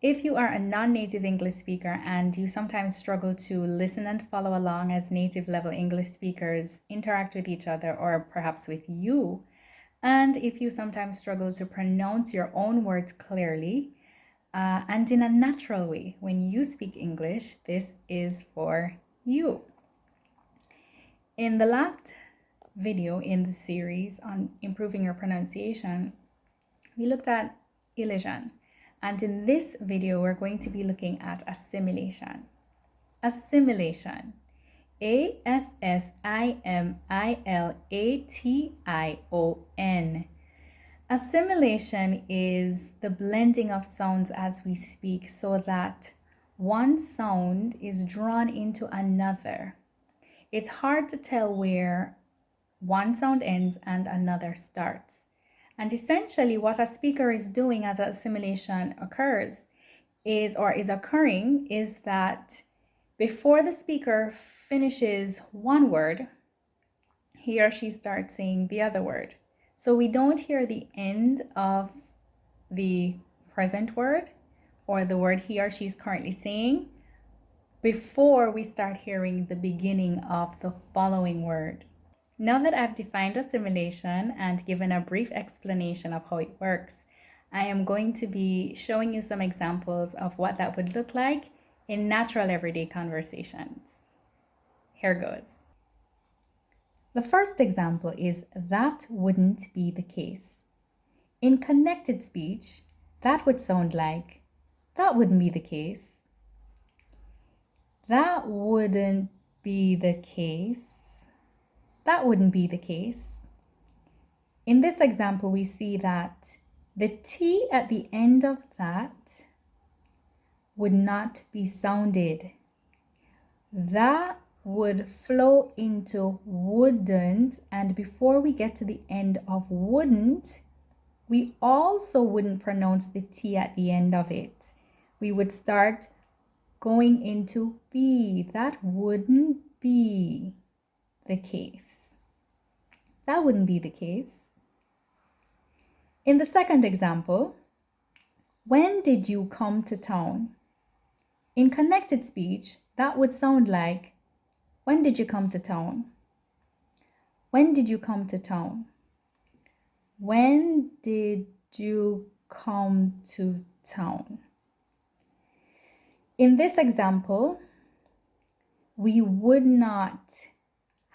If you are a non-native English speaker and you sometimes struggle to listen and follow along as native level English speakers interact with each other or perhaps with you, and if you sometimes struggle to pronounce your own words clearly and in a natural way when you speak English, this is for you. In the last video in the series on improving your pronunciation, we looked at elision. And in this video, we're going to be looking at assimilation. Assimilation. Assimilation. Assimilation is the blending of sounds as we speak so that one sound is drawn into another. It's hard to tell where one sound ends and another starts. And essentially what a speaker is doing as assimilation occurs is that before the speaker finishes one word, he or she starts saying the other word. So we don't hear the end of the present word or the word he or she is currently saying before we start hearing the beginning of the following word. Now that I've defined assimilation and given a brief explanation of how it works, I am going to be showing you some examples of what that would look like in natural everyday conversations. Here goes. The first example is that wouldn't be the case. In connected speech, that would sound like that wouldn't be the case. That wouldn't be the case. That wouldn't be the case. In this example, we see that the T at the end of that would not be sounded. That would flow into wouldn't, and before we get to the end of wouldn't, we also wouldn't pronounce the T at the end of it. We would start going into be. That wouldn't be the case. That wouldn't be the case. In the second example, when did you come to town? In connected speech, that would sound like, when did you come to town? When did you come to town? When did you come to town? In this example, we would not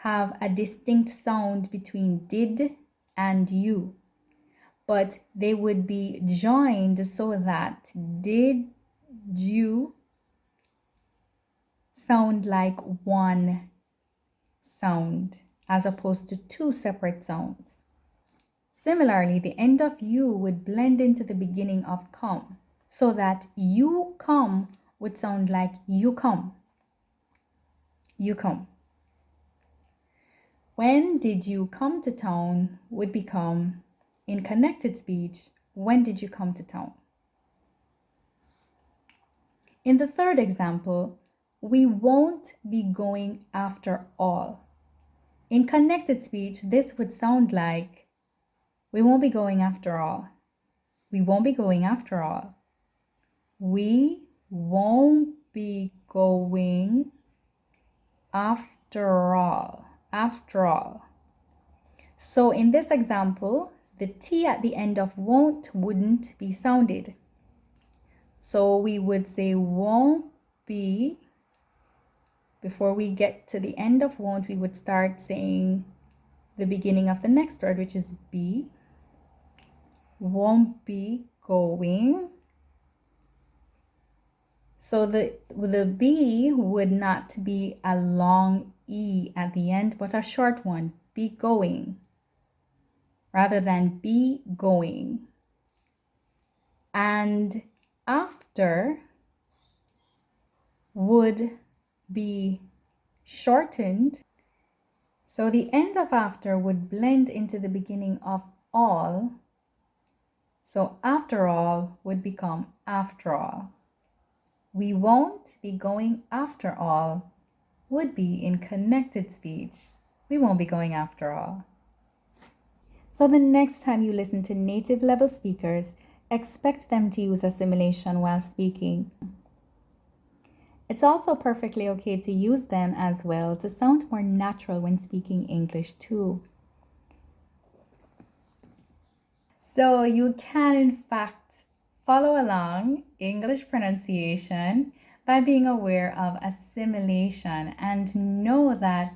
have a distinct sound between did and you, but they would be joined so that did you sound like one sound as opposed to two separate sounds. Similarly, the end of you would blend into the beginning of come so that you come would sound like you come. You come. When did you come to town would become, in connected speech, when did you come to town? In the third example, we won't be going after all. In connected speech, this would sound like, we won't be going after all. We won't be going after all. We won't be going after all. After all. So in this example, the T at the end of wouldn't be sounded. So we would say won't be. Before we get to the end of won't, we would start saying the beginning of the next word, which is be. Won't be going. So the B would not be a long E at the end, but a short one, be going, rather than be going. And after would be shortened. So the end of after would blend into the beginning of all. So after all would become after all. We won't be going after all would be in connected speech. We won't be going after all. So the next time you listen to native level speakers, expect them to use assimilation while speaking. It's also perfectly okay to use them as well to sound more natural when speaking English too. So you can in fact follow along English pronunciation by being aware of assimilation and know that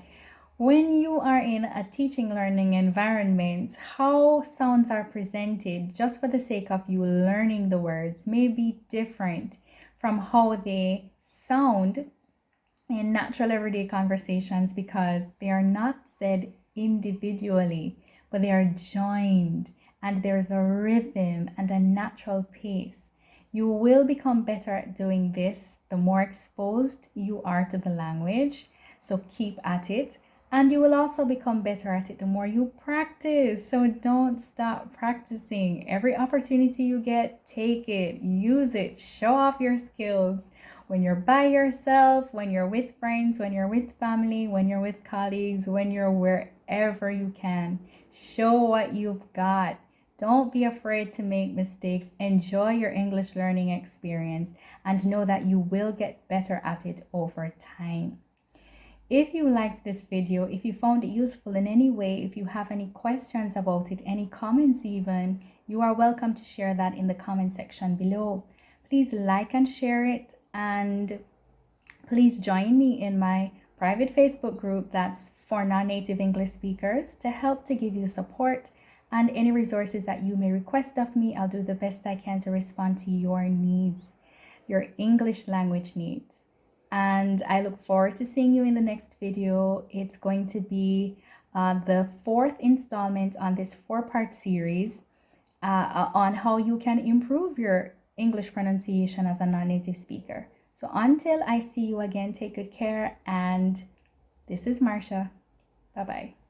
when you are in a teaching learning environment, how sounds are presented just for the sake of you learning the words may be different from how they sound in natural everyday conversations because they are not said individually, but they are joined and there's a rhythm and a natural pace. You will become better at doing this the more exposed you are to the language, so keep at it. And you will also become better at it the more you practice. So don't stop practicing. Every opportunity you get, take it, use it, show off your skills. When you're by yourself, when you're with friends, when you're with family, when you're with colleagues, when you're wherever you can, show what you've got. Don't be afraid to make mistakes. Enjoy your English learning experience and know that you will get better at it over time. If you liked this video, if you found it useful in any way, if you have any questions about it, any comments even, you are welcome to share that in the comment section below. Please like and share it, and please join me in my private Facebook group that's for non-native English speakers to help to give you support and any resources that you may request of me. I'll do the best I can to respond to your needs, your English language needs. And I look forward to seeing you in the next video. It's going to be the fourth installment on this 4-part series on how you can improve your English pronunciation as a non-native speaker. So until I see you again, take good care. And this is Marsha. Bye-bye.